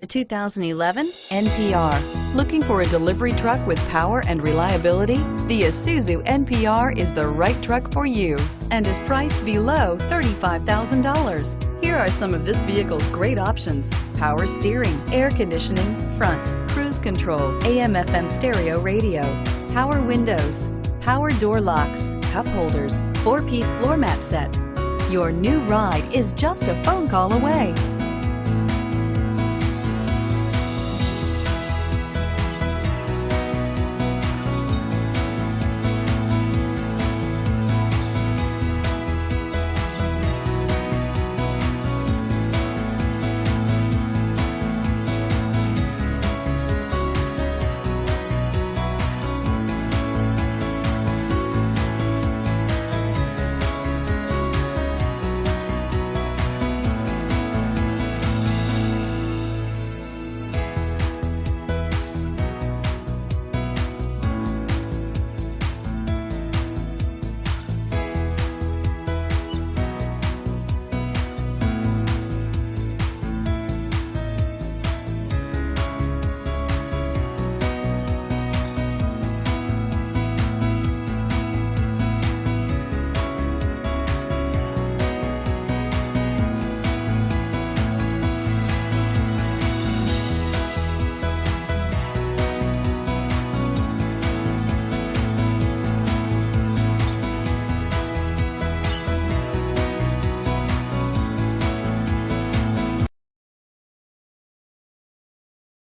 The 2011 NPR. Looking for a delivery truck with power and reliability? The Isuzu NPR is the right truck for you and is priced below $35,000. Here are some of this vehicle's great options: power steering, air conditioning, front, cruise control, AM/FM stereo radio, power windows, power door locks, cup holders, 4-piece floor mat set. Your new ride is just a phone call away.